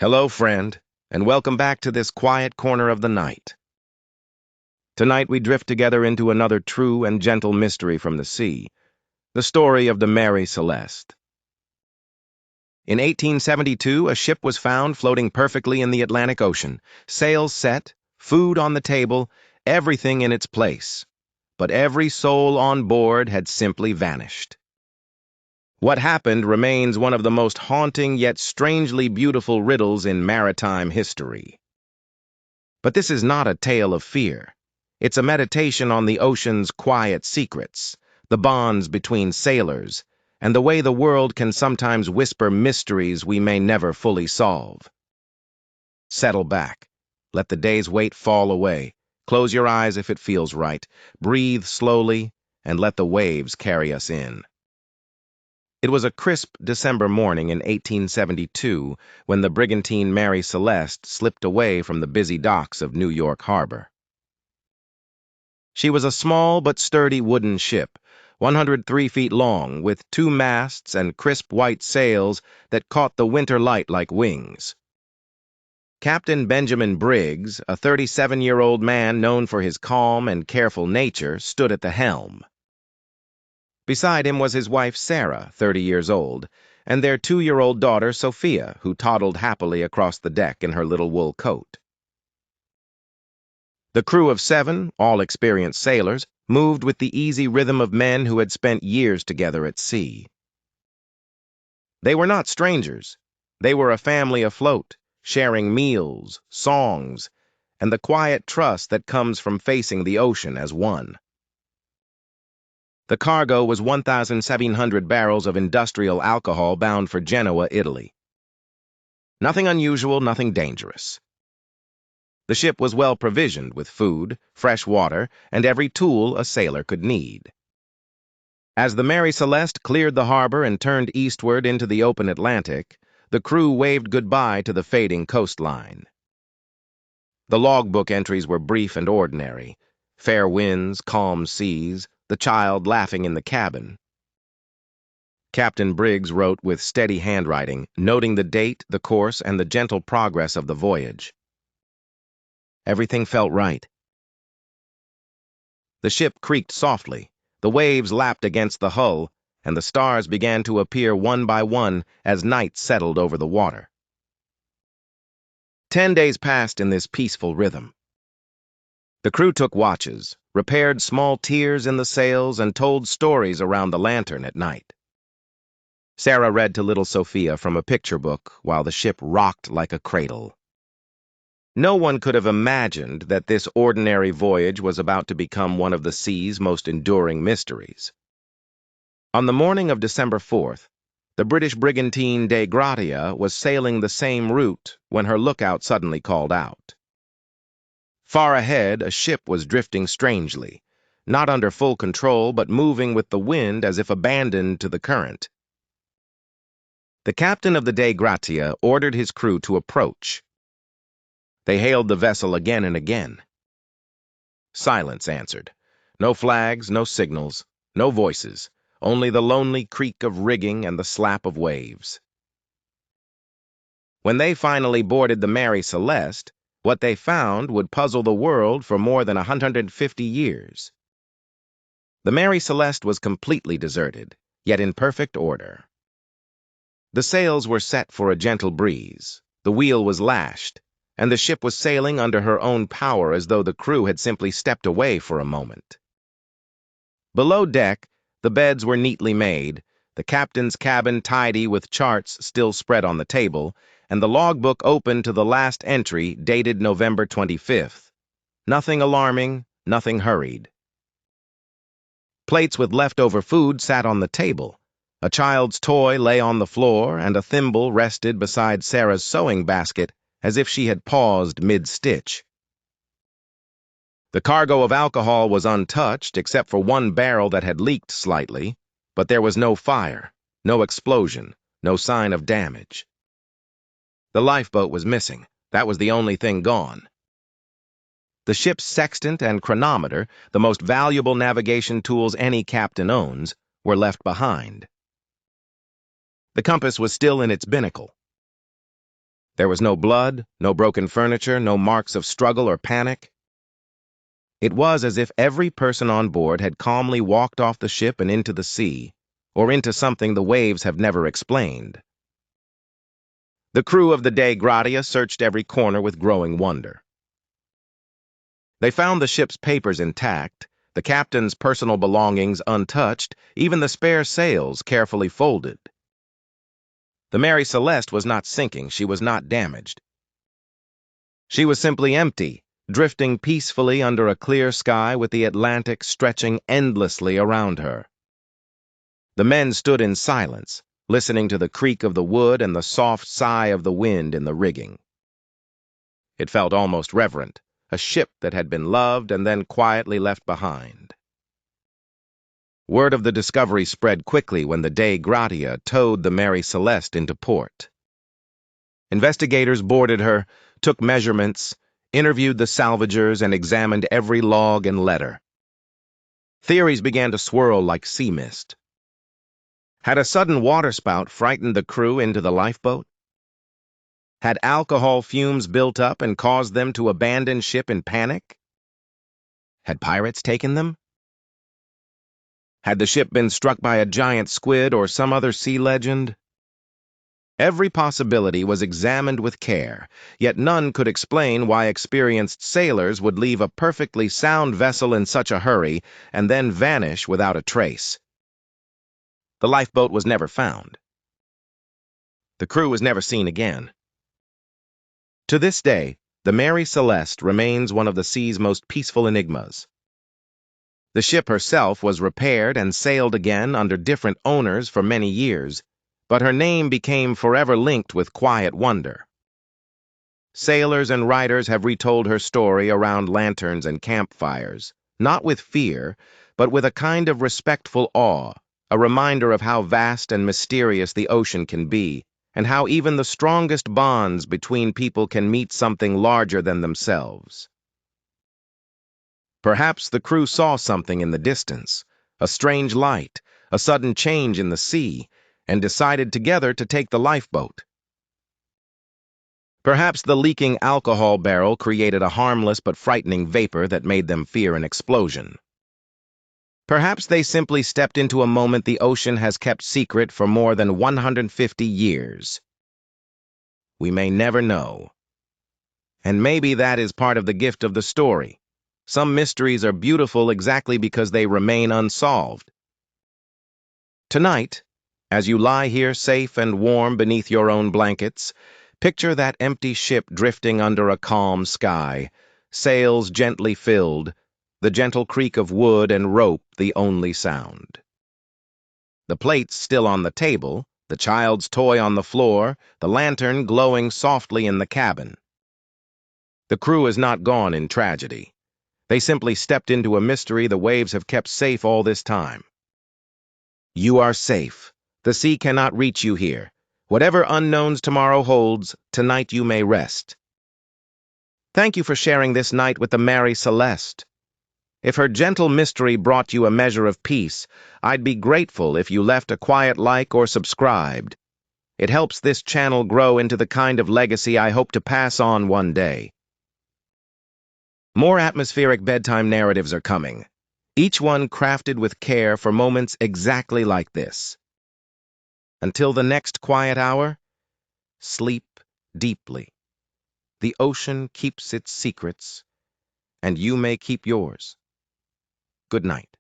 Hello, friend, and welcome back to this quiet corner of the night. Tonight we drift together into another true and gentle mystery from the sea, the story of the Mary Celeste. In 1872, a ship was found floating perfectly in the Atlantic Ocean, sails set, food on the table, everything in its place. But every soul on board had simply vanished. What happened remains one of the most haunting yet strangely beautiful riddles in maritime history. But this is not a tale of fear. It's a meditation on the ocean's quiet secrets, the bonds between sailors, and the way the world can sometimes whisper mysteries we may never fully solve. Settle back. Let the day's weight fall away. Close your eyes if it feels right. Breathe slowly, and let the waves carry us in. It was a crisp December morning in 1872 when the brigantine Mary Celeste slipped away from the busy docks of New York Harbor. She was a small but sturdy wooden ship, 103 feet long, with 2 masts and crisp white sails that caught the winter light like wings. Captain Benjamin Briggs, a 37-year-old man known for his calm and careful nature, stood at the helm. Beside him was his wife Sarah, 30 years old, and their 2-year-old daughter Sophia, who toddled happily across the deck in her little wool coat. The crew of 7, all experienced sailors, moved with the easy rhythm of men who had spent years together at sea. They were not strangers. They were a family afloat, sharing meals, songs, and the quiet trust that comes from facing the ocean as one. The cargo was 1,700 barrels of industrial alcohol bound for Genoa, Italy. Nothing unusual, nothing dangerous. The ship was well provisioned with food, fresh water, and every tool a sailor could need. As the Mary Celeste cleared the harbor and turned eastward into the open Atlantic, the crew waved goodbye to the fading coastline. The logbook entries were brief and ordinary: fair winds, calm seas, the child laughing in the cabin. Captain Briggs wrote with steady handwriting, noting the date, the course, and the gentle progress of the voyage. Everything felt right. The ship creaked softly, the waves lapped against the hull, and the stars began to appear one by one as night settled over the water. 10 days passed in this peaceful rhythm. The crew took watches, repaired small tiers in the sails, and told stories around the lantern at night. Sarah read to little Sophia from a picture book while the ship rocked like a cradle. No one could have imagined that this ordinary voyage was about to become one of the sea's most enduring mysteries. On the morning of December 4th, the British brigantine Dei Gratia was sailing the same route when her lookout suddenly called out. Far ahead, a ship was drifting strangely, not under full control but moving with the wind as if abandoned to the current. The captain of the Dei Gratia ordered his crew to approach. They hailed the vessel again and again. Silence answered. No flags, no signals, no voices, only the lonely creak of rigging and the slap of waves. When they finally boarded the Mary Celeste, what they found would puzzle the world for more than 150 years. The Mary Celeste was completely deserted, yet in perfect order. The sails were set for a gentle breeze, the wheel was lashed, and the ship was sailing under her own power as though the crew had simply stepped away for a moment. Below deck, the beds were neatly made, the captain's cabin tidy with charts still spread on the table, and the logbook open to the last entry dated November 25th. Nothing alarming, nothing hurried. Plates with leftover food sat on the table. A child's toy lay on the floor, and a thimble rested beside Sarah's sewing basket as if she had paused mid-stitch. The cargo of alcohol was untouched except for 1 barrel that had leaked slightly, but there was no fire, no explosion, no sign of damage. The lifeboat was missing. That was the only thing gone. The ship's sextant and chronometer, the most valuable navigation tools any captain owns, were left behind. The compass was still in its binnacle. There was no blood, no broken furniture, no marks of struggle or panic. It was as if every person on board had calmly walked off the ship and into the sea, or into something the waves have never explained. The crew of the Dei Gratia searched every corner with growing wonder. They found the ship's papers intact, the captain's personal belongings untouched, even the spare sails carefully folded. The Mary Celeste was not sinking, she was not damaged. She was simply empty, drifting peacefully under a clear sky with the Atlantic stretching endlessly around her. The men stood in silence, listening to the creak of the wood and the soft sigh of the wind in the rigging. It felt almost reverent, a ship that had been loved and then quietly left behind. Word of the discovery spread quickly when the Dei Gratia towed the Mary Celeste into port. Investigators boarded her, took measurements, interviewed the salvagers, and examined every log and letter. Theories began to swirl like sea mist. Had a sudden waterspout frightened the crew into the lifeboat? Had alcohol fumes built up and caused them to abandon ship in panic? Had pirates taken them? Had the ship been struck by a giant squid or some other sea legend? Every possibility was examined with care, yet none could explain why experienced sailors would leave a perfectly sound vessel in such a hurry and then vanish without a trace. The lifeboat was never found. The crew was never seen again. To this day, the Mary Celeste remains one of the sea's most peaceful enigmas. The ship herself was repaired and sailed again under different owners for many years, but her name became forever linked with quiet wonder. Sailors and writers have retold her story around lanterns and campfires, not with fear, but with a kind of respectful awe, a reminder of how vast and mysterious the ocean can be, and how even the strongest bonds between people can meet something larger than themselves. Perhaps the crew saw something in the distance, a strange light, a sudden change in the sea, and decided together to take the lifeboat. Perhaps the leaking alcohol barrel created a harmless but frightening vapor that made them fear an explosion. Perhaps they simply stepped into a moment the ocean has kept secret for more than 150 years. We may never know. And maybe that is part of the gift of the story. Some mysteries are beautiful exactly because they remain unsolved. Tonight, as you lie here safe and warm beneath your own blankets, picture that empty ship drifting under a calm sky, sails gently filled, the gentle creak of wood and rope the only sound. The plates still on the table, the child's toy on the floor, the lantern glowing softly in the cabin. The crew is not gone in tragedy. They simply stepped into a mystery the waves have kept safe all this time. You are safe. The sea cannot reach you here. Whatever unknowns tomorrow holds, tonight you may rest. Thank you for sharing this night with the Mary Celeste. If her gentle mystery brought you a measure of peace, I'd be grateful if you left a quiet like or subscribed. It helps this channel grow into the kind of legacy I hope to pass on one day. More atmospheric bedtime narratives are coming, each one crafted with care for moments exactly like this. Until the next quiet hour, sleep deeply. The ocean keeps its secrets, and you may keep yours. Good night.